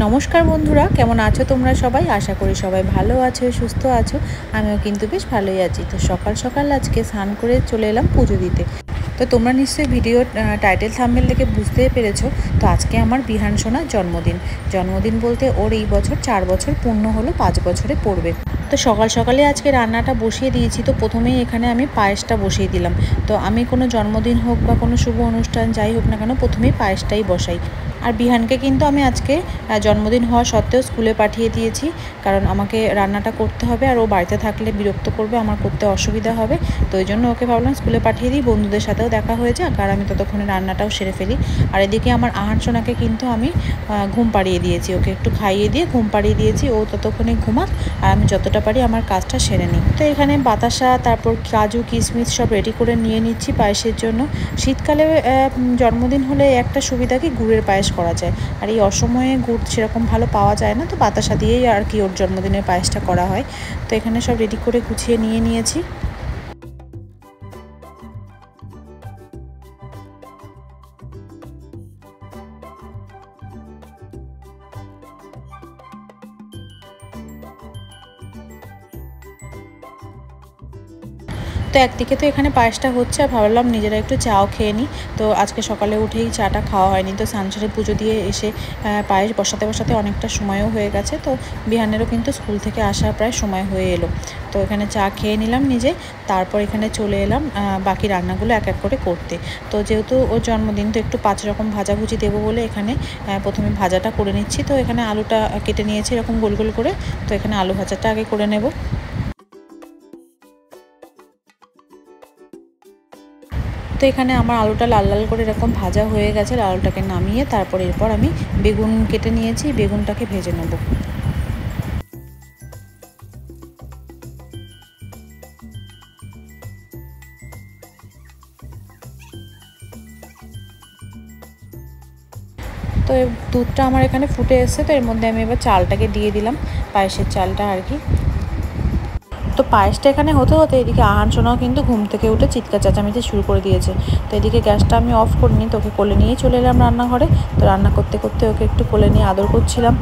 নমস্কার বন্ধুরা, কেমন আছো তোমরা সবাই? আশা করি সবাই ভালো আছো, সুস্থ আছো। আমিও কিন্তু বেশ ভালোই আছি। তো সকাল সকাল আজকে স্নান করে চলে এলাম পুজো দিতে। তো তোমরা নিশ্চয়ই ভিডিও টাইটেল থাম্বনেল থেকে বুঝতেই পেরেছো। তো আজকে আমার বিহান সোনার জন্মদিন বলতে ওর এই বছর 4 বছর পূর্ণ হলো, 5 বছরে পড়বে। তো সকাল সকালে আজকে রান্নাটা বসিয়ে দিয়েছি। তো প্রথমেই এখানে আমি পায়েসটা বসিয়ে দিলাম। তো আমি কোনো জন্মদিন হোক বা কোনো শুভ অনুষ্ঠান যাই হোক না কেন, প্রথমেই পায়েসটাই বসাই। আর বিহানকে কিন্তু আমি আজকে জন্মদিন হওয়া সত্ত্বেও স্কুলে পাঠিয়ে দিয়েছি, কারণ আমাকে রান্নাটা করতে হবে, আর ও বাড়িতে থাকলে বিরক্ত করবে, আমার করতে অসুবিধা হবে। তো ওই জন্য ওকে ভাবলাম স্কুলে পাঠিয়ে দিই, বন্ধুদের সাথেও দেখা হয়ে যাক, আর আমি ততক্ষণে রান্নাটাও সেরে ফেলি। আর এদিকে আমার আহান সোনাকে কিন্তু আমি ঘুম পাড়িয়ে দিয়েছি, ওকে একটু খাইয়ে দিয়ে ঘুম পাড়িয়ে দিয়েছি। ও ততক্ষণে ঘুমাক, আর আমি যতটা পারি আমার কাজটা সেরে নিই। তো এখানে বাতাসা, তারপর কাজু কিশমিশ সব রেডি করে নিয়ে নিচ্ছি পায়েসের জন্য। শীতকালে জন্মদিন হলে একটা সুবিধা কি, গুড়ের পায়েস করা যায়। আর এই অসময়ে গুড় সেরকম ভালো পাওয়া যায় না, তো বাতাসা দিয়েই আর কি ওর জন্মদিনের পায়েসটা করা হয়। তো এখানে সব রেডি করে গুছিয়ে নিয়েছি। তো একদিকে তো এখানে পায়েসটা হচ্ছে, আর ভাবলাম নিজেরা একটু চাও খেয়ে নিই। তো আজকে সকালে উঠেই চাটা খাওয়া হয়নি, তো সানসারে পুজো দিয়ে এসে পায়েস বসাতে অনেকটা সময়ও হয়ে গেছে। তো বিহানেরও কিন্তু স্কুল থেকে আসা প্রায় সময় হয়ে এলো। তো এখানে চা খেয়ে নিলাম নিজে, তারপর এখানে চলে এলাম বাকি রান্নাগুলো এক এক করে করতে। তো যেহেতু ওর জন্মদিন, তো একটু 5 রকম ভাজাভুজি দেবো বলে এখানে প্রথমে ভাজাটা করে নিচ্ছি। তো এখানে আলুটা কেটে নিয়েছি এরকম গোল গোল করে। তো এখানে আলু ভাজাটা আগে করে নেব। তো এখানে আমার আলুটা লাল লাল করে এরকম ভাজা হয়ে গেছে, আলুটাকে নামিয়ে তারপর এরপর আমি বেগুন কেটে নিয়েছি, বেগুনটাকে ভেজে নেব। তো দুধটা আমার এখানে ফুটে এসছে, তো এর মধ্যে আমি এবার চালটাকে দিয়ে দিলাম, পায়েসের চালটা আর কি। তো পায়েসটা এখানে হতে হতে এদিকে আহান সোনাও কিন্তু ঘুম থেকে উঠে চিৎকার চেঁচামেচি শুরু করে দিয়েছে। তো এদিকে গ্যাসটা আমি অফ করিনি, তো ওকে কোলে নিয়েই চলে এলাম রান্নাঘরে। তো রান্না করতে করতে ওকে একটু কোলে নিয়ে আদর করছিলাম।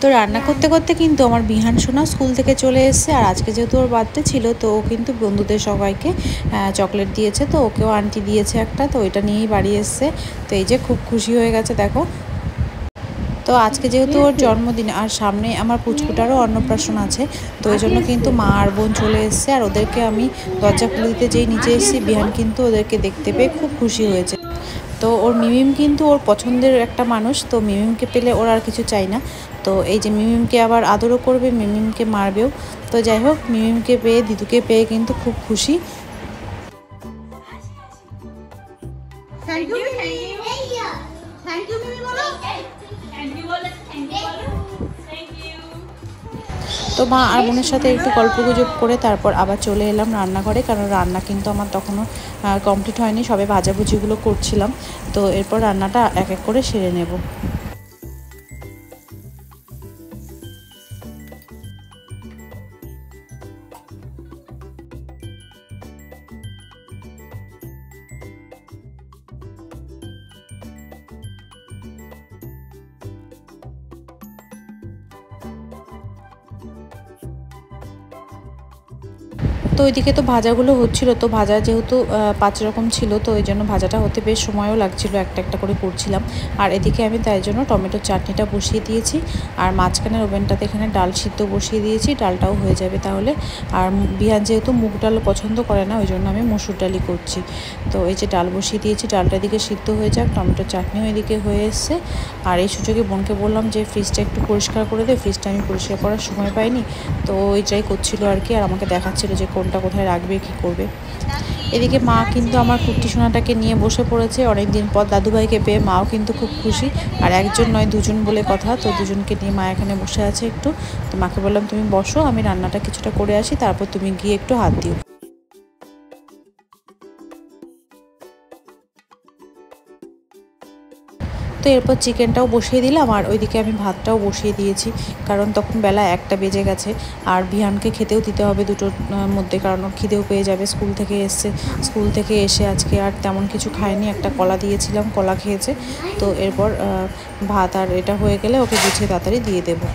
তো রান্না করতে করতে কিন্তু আমার বিহান সোনা স্কুল থেকে চলে এসেছে। আর আজকে যেহেতু ওর বার্থডে ছিল, তো ও কিন্তু বন্ধুদের সবাইকে চকলেট দিয়েছে, তো ওকেও আন্টি দিয়েছে একটা, তো ওইটা নিয়েই বাড়ি এসছে। তো এই যে খুব খুশি হয়ে গেছে দেখো। তো আজকে যেহেতু ওর জন্মদিন, আর সামনে আমার পুচকুটারও অন্নপ্রাশন আছে, তো ওই জন্য কিন্তু মা আর বোন চলে এসছে। আর ওদেরকে আমি দরজা খুলে দিতে যেই নিচে এসেছি, বিহান কিন্তু ওদেরকে দেখতে পেয়ে খুব খুশি হয়েছে। তো ওর মিমিম কিন্তু ওর পছন্দের একটা মানুষ, তো মিমিমকে পেলে ওর আর কিছু চাই না। তো এই যে মিমিমকে আবার আদরও করবে, মিমিমকে মারবেও। তো যাই হোক, মিমিমকে পেয়ে, দিদুকে পেয়ে কিন্তু খুব খুশি। থ্যাংক ইউ থ্যাংক ইউ মিমি বলো, থ্যাংক ইউ বলো, থ্যাংক ইউ। তো মা আর বোনের সাথে একটু গল্পগুজব করে তারপর আবার চলে এলাম রান্নাঘরে, কারণ রান্না কিন্তু আমার তখনও কমপ্লিট হয়নি, সবে ভাজাভুজিগুলো করছিলাম। তো এরপর রান্নাটা এক এক করে সেরে নেব। তো ওইদিকে তো ভাজাগুলো হচ্ছিলো, তো ভাজা যেহেতু 5 রকম ছিল, তো ওই জন্য ভাজাটা হতে বেশ সময়ও লাগছিলো, একটা একটা করে করছিলাম। আর এদিকে আমি তাই জন্য টমেটোর চাটনিটা বসিয়ে দিয়েছি, আর মাঝখানের ওভেনটাতে এখানে ডাল সিদ্ধ বসিয়ে দিয়েছি, ডালটাও হয়ে যাবে তাহলে। আর বিহান যেহেতু মুগ ডাল পছন্দ করে না, ওই জন্য আমি মসুর ডালই করছি। তো এই যে ডাল বসিয়ে দিয়েছি, ডালটা এদিকে সিদ্ধ হয়ে যাক, টমেটোর চাটনিও এদিকে হয়ে এসছে। আর এই সুযোগে বোনকে বললাম যে ফ্রিজটা একটু পরিষ্কার করে দে, ফ্রিজটা আমি পরিষ্কার করার সময় পাইনি, তো ওইটাই করছিল আর কি। আর আমাকে দেখাচ্ছিল যে কোনটা কোথায় রাখবে, কি করবে। এদিকে মা কিন্তু আমার কুট্টি সোনাটাকে নিয়ে বসে পড়েছে, অনেকদিন পর দাদুভাইকে পেয়ে মাও কিন্তু খুব খুশি। আর একজন নয়, দুজন বলে কথা, তো দুজনকে নিয়ে মা এখানে বসে আছে একটু। তো মাকে বললাম তুমি বসো, আমি রান্নাটা কিছুটা করে আসি, তারপর তুমি গিয়ে একটু হাত দিও। তো এরপর চিকেনটাও বসিয়ে দিলাম আর ওইদিকে আমি ভাতটাও বসিয়ে দিয়েছি, কারণ তখন বেলা 1টা বেজে গেছে। আর বিহানকে খেতেও দিতে হবে 2টোর মধ্যে, কারণ ওর খিদেও পেয়ে যাবে। স্কুল থেকে এসছে, স্কুল থেকে এসে আজকে আর তেমন কিছু খায়নি, একটা কলা দিয়েছিলাম, কলা খেয়েছে। তো এরপর ভাত আর এটা হয়ে গেলে ওকে গুছিয়ে তাড়াতাড়ি দিয়ে দেবো।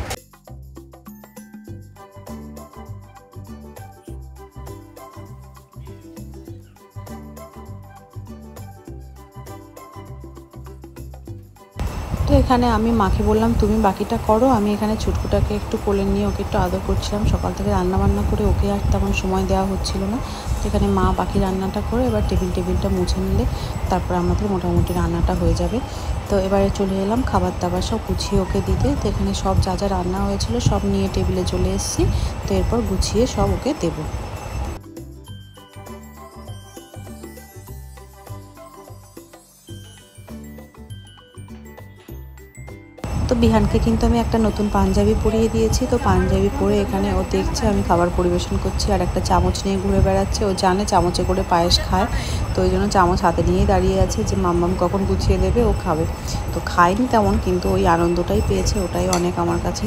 তো এখানে আমি মাকে বললাম তুমি বাকিটা করো, আমি এখানে ছুটকুটাকে একটু কোলে নিয়ে ওকে একটু আদর করছিলাম। সকাল থেকে রান্না করে ওকে আর তেমন সময় দেওয়া হচ্ছিল না। তো এখানে মা বাকি রান্নাটা করে এবার টেবিলটা মুছে নিলে তারপর আমাদের মোটামুটি রান্নাটা হয়ে যাবে। তো এবারে চলে এলাম খাবার দাবার সব গুছিয়ে ওকে দিতে। তো এখানে সব যা যা রান্না হয়েছিল সব নিয়ে টেবিলে চলে এসেছি। তো এরপর গুছিয়ে সব ওকে দেবো। তো বিহানকে কিন্তু আমি একটা নতুন পাঞ্জাবি পরিয়ে দিয়েছি। তো পাঞ্জাবি পরে এখানে ও দেখছে আমি খাবার পরিবেশন করছি, আর একটা চামচ নিয়ে ঘুরে বেড়াচ্ছে। ও জানে চামচে করে পায়েস খায়, তো ওই জন্য চামচ হাতে নিয়েই দাঁড়িয়ে আছে যে মাম্মাম কখন গুছিয়ে দেবে ও খাবে। তো খায়নি তেমন, কিন্তু ওই আনন্দটাই পেয়েছে, ওটাই অনেক আমার কাছে।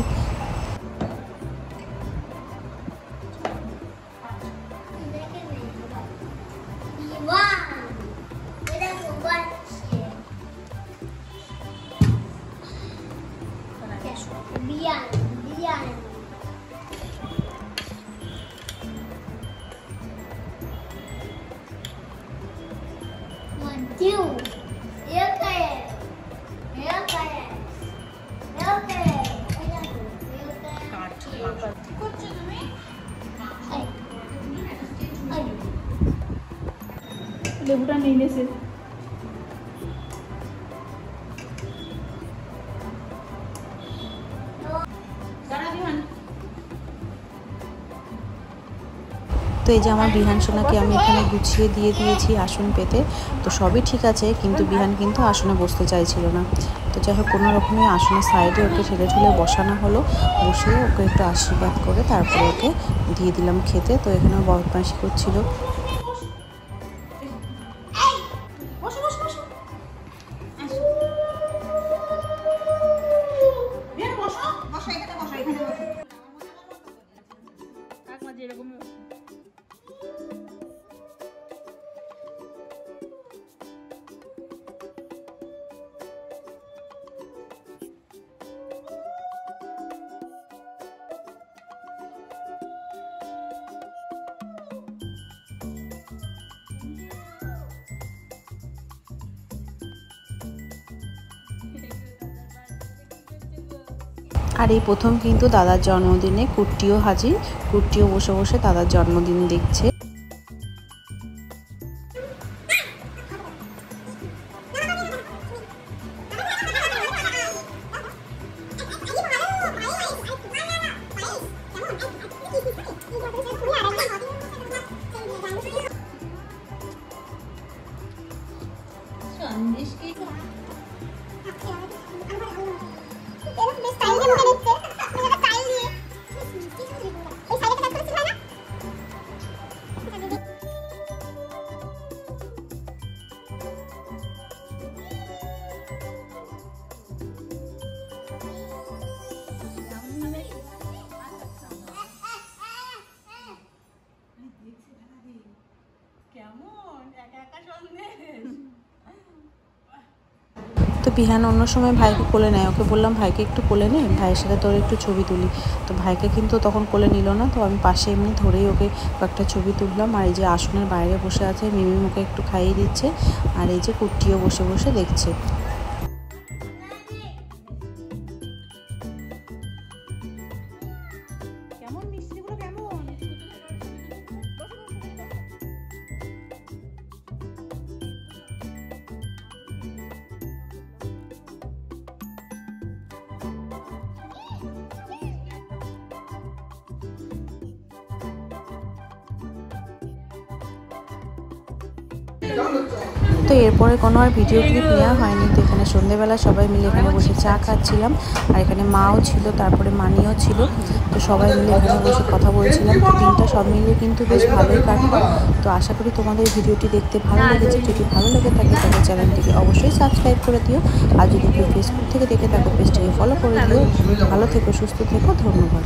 লেবুটা নিয়ে নেছে। তো এই যে আমার বিহান সোনাকে আমি এখানে গুছিয়ে দিয়ে দিয়েছি আসন পেতে। তো সবই ঠিক আছে, কিন্তু বিহান কিন্তু আসনে বসতে চাইছিল না। তো যাই হোক কোনো রকমের আসনের সাইডে ওকে ঠেলে বসানো হলো, বসিয়ে ওকে একটু আশীর্বাদ করে তারপরে ওকে দিয়ে দিলাম খেতে। তো এখানে বদমাইশি করছিল। আর এই প্রথম কিন্তু দাদার জন্মদিনে কুট্টিও হাজির। কুট্টিও বসে বসে দাদার জন্মদিন দেখছে। তো বিহান অন্য সময় ভাইকে কোলে নেয়, ওকে বললাম ভাইকে একটু কোলে নে, ভাইয়ের সাথে তোর একটু ছবি তুলি। তো ভাইকে কিন্তু তখন কোলে নিল না। তো আমি পাশে এমনি ধরেই ওকে কয়েকটা ছবি তুললাম। আর এই যে আসনের বাইরে বসে আছে, মিমি মুখে একটু খাইয়ে দিচ্ছে। আর এই যে কুট্টিও বসে বসে দেখছে। তো এরপরে কোনো আর ভিডিও ক্লিপ নেওয়া হয়নি। তো এখানে সন্ধ্যেবেলা সবাই মিলে এখানে বসে চা খাচ্ছিলাম, আর এখানে মাও ছিল, তারপরে মানিও ছিল। তো সবাই মিলে এখানে বসে কথা বলছিলাম। তো দিনটা সব মিলিয়ে কিন্তু বেশ ভালোই কাটলো। তো আশা করি তোমাদের ভিডিওটি দেখতে ভালো লেগেছে। যদি ভালো লেগে থাকে তাহলে চ্যানেলটিকে অবশ্যই সাবস্ক্রাইব করে দিও। আর যদি কেউ ফেসবুক থেকে দেখে থাকো পেজটিকে ফলো করে দিও। ভালো থেকো, সুস্থ থেকো, ধন্যবাদ।